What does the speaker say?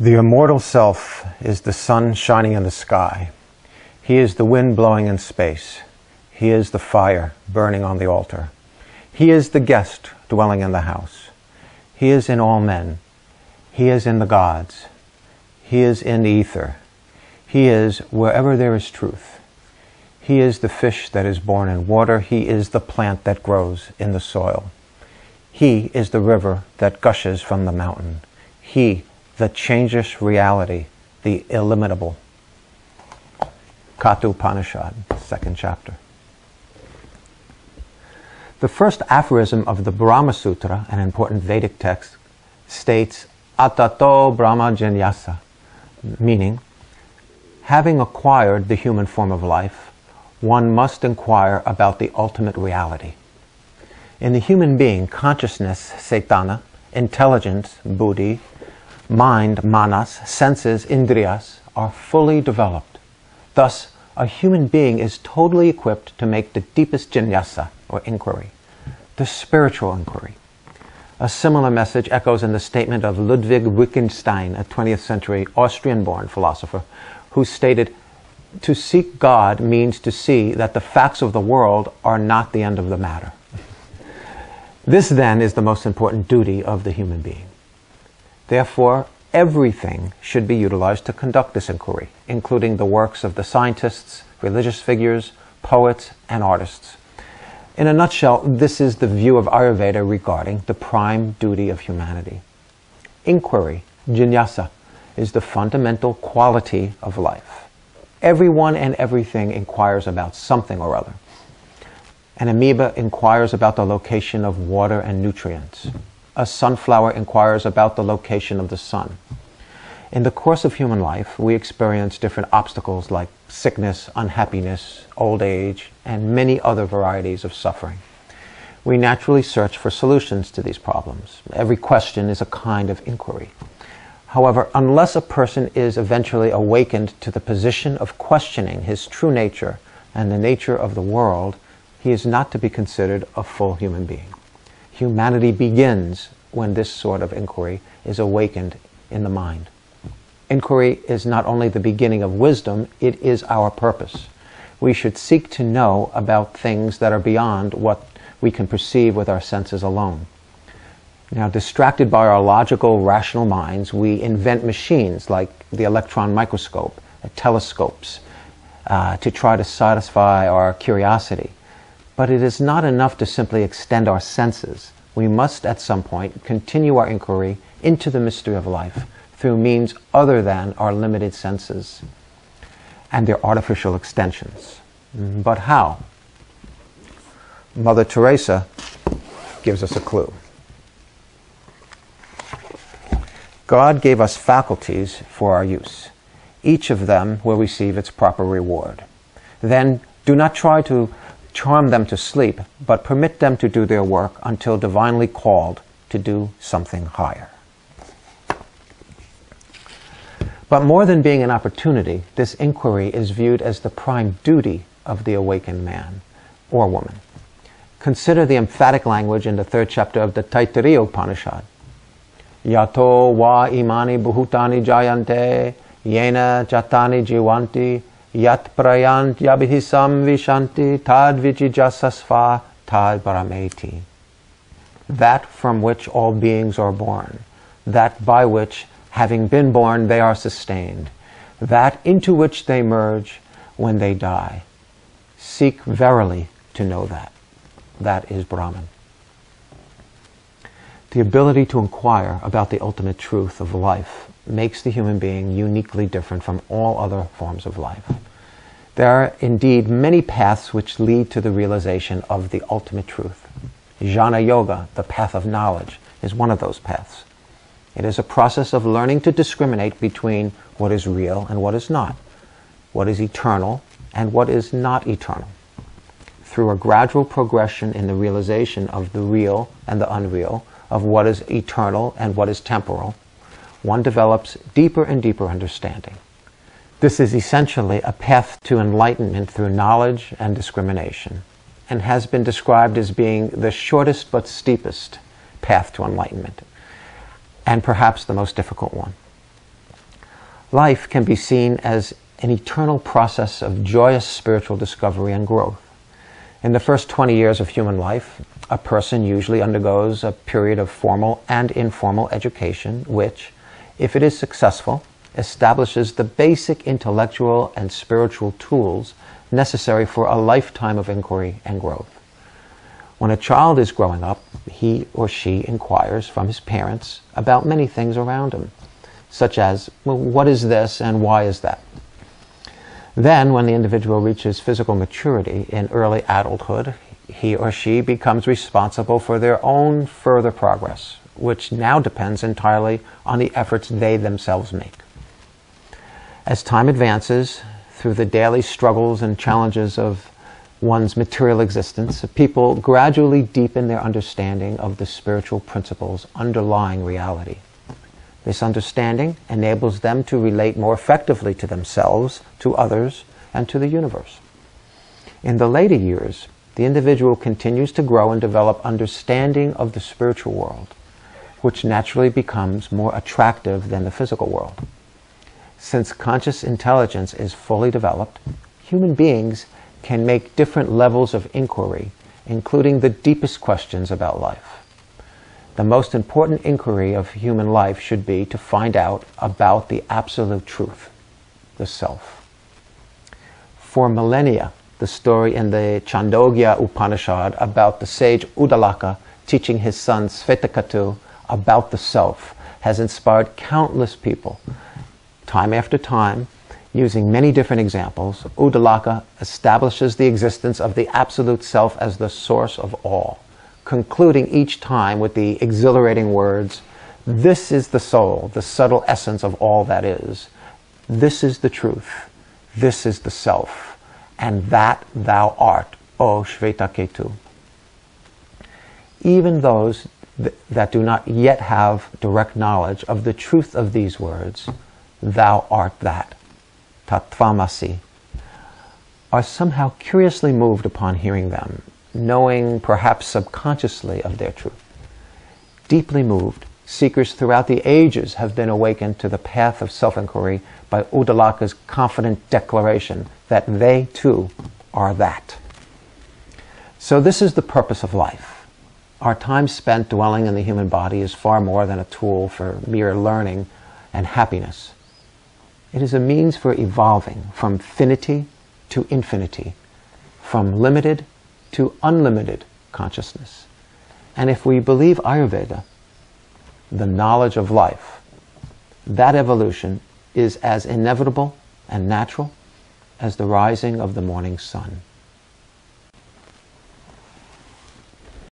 The immortal self is the sun shining in the sky. He is the wind blowing in space. He is the fire burning on the altar. He is the guest dwelling in the house. He is in all men. He is in the gods. He is in the ether. He is wherever there is truth. He is the fish that is born in water. He is the plant that grows in the soil. He is the river that gushes from the mountain. He, the changeless reality, the illimitable. Katha Upanishad, 2nd chapter. The first aphorism of the Brahma Sutra, an important Vedic text, states Atato Brahma Jinyasa, meaning, having acquired the human form of life, one must inquire about the ultimate reality. In the human being, consciousness, Caitana, intelligence, Buddhi, mind, manas, senses, indriyas, are fully developed. Thus, a human being is totally equipped to make the deepest jinyasa, or inquiry, the spiritual inquiry. A similar message echoes in the statement of Ludwig Wittgenstein, a 20th century Austrian-born philosopher, who stated, "To seek God means to see that the facts of the world are not the end of the matter." This, then, is the most important duty of the human being. Therefore, everything should be utilized to conduct this inquiry, including the works of the scientists, religious figures, poets, and artists. In a nutshell, this is the view of Ayurveda regarding the prime duty of humanity. Inquiry, jinyasa, is the fundamental quality of life. Everyone and everything inquires about something or other. An amoeba inquires about the location of water and nutrients. A sunflower inquires about the location of the sun. In the course of human life, we experience different obstacles like sickness, unhappiness, old age, and many other varieties of suffering. We naturally search for solutions to these problems. Every question is a kind of inquiry. However, unless a person is eventually awakened to the position of questioning his true nature and the nature of the world, he is not to be considered a full human being. Humanity begins when this sort of inquiry is awakened in the mind. Inquiry is not only the beginning of wisdom, it is our purpose. We should seek to know about things that are beyond what we can perceive with our senses alone. Now, distracted by our logical, rational minds, we invent machines like the electron microscope, telescopes, to try to satisfy our curiosity. But it is not enough to simply extend our senses. We must, at some point, continue our inquiry into the mystery of life through means other than our limited senses and their artificial extensions. But how? Mother Teresa gives us a clue. God gave us faculties for our use. Each of them will receive its proper reward. Then do not try to charm them to sleep, but permit them to do their work until divinely called to do something higher. But more than being an opportunity, this inquiry is viewed as the prime duty of the awakened man or woman. Consider the emphatic language in the 3rd chapter of the Taittiriya Upanishad. Yato wa imani bhutani jayante, yena jatani jivanti, yat prayant yabhisam vishanti, tad vijijasasva, tad parameti. That from which all beings are born, that by which, having been born, they are sustained, that into which they merge when they die. Seek verily to know that. That is Brahman. The ability to inquire about the ultimate truth of life makes the human being uniquely different from all other forms of life. There are indeed many paths which lead to the realization of the ultimate truth. Jnana Yoga, the path of knowledge, is one of those paths. It is a process of learning to discriminate between what is real and what is not, what is eternal and what is not eternal. Through a gradual progression in the realization of the real and the unreal, of what is eternal and what is temporal, one develops deeper and deeper understanding. This is essentially a path to enlightenment through knowledge and discrimination, and has been described as being the shortest but steepest path to enlightenment, and perhaps the most difficult one. Life can be seen as an eternal process of joyous spiritual discovery and growth. In the first 20 years of human life, a person usually undergoes a period of formal and informal education, which, if it is successful, establishes the basic intellectual and spiritual tools necessary for a lifetime of inquiry and growth. When a child is growing up, he or she inquires from his parents about many things around him, such as, well, what is this and why is that? Then, when the individual reaches physical maturity in early adulthood, he or she becomes responsible for their own further progress, which now depends entirely on the efforts they themselves make. As time advances, through the daily struggles and challenges of one's material existence, people gradually deepen their understanding of the spiritual principles underlying reality. This understanding enables them to relate more effectively to themselves, to others, and to the universe. In the later years, the individual continues to grow and develop understanding of the spiritual world, which naturally becomes more attractive than the physical world. Since conscious intelligence is fully developed, human beings can make different levels of inquiry, including the deepest questions about life. The most important inquiry of human life should be to find out about the absolute truth, the self. For millennia, the story in the Chandogya Upanishad about the sage Uddalaka teaching his son Svetakatu about the self has inspired countless people. Time after time, using many different examples, Uddalaka establishes the existence of the absolute self as the source of all, concluding each time with the exhilarating words, "This is the soul, the subtle essence of all that is. This is the truth. This is the self. And that thou art, O Shvetaketu." Even those that do not yet have direct knowledge of the truth of these words, "Thou art that," Tattvamasi, are somehow curiously moved upon hearing them, knowing perhaps subconsciously of their truth. Deeply moved, seekers throughout the ages have been awakened to the path of self-inquiry by Uddalaka's confident declaration that they too are that. So this is the purpose of life. Our time spent dwelling in the human body is far more than a tool for mere learning and happiness. It is a means for evolving from finity to infinity, from limited to unlimited consciousness. And if we believe Ayurveda, the knowledge of life, that evolution is as inevitable and natural as the rising of the morning sun.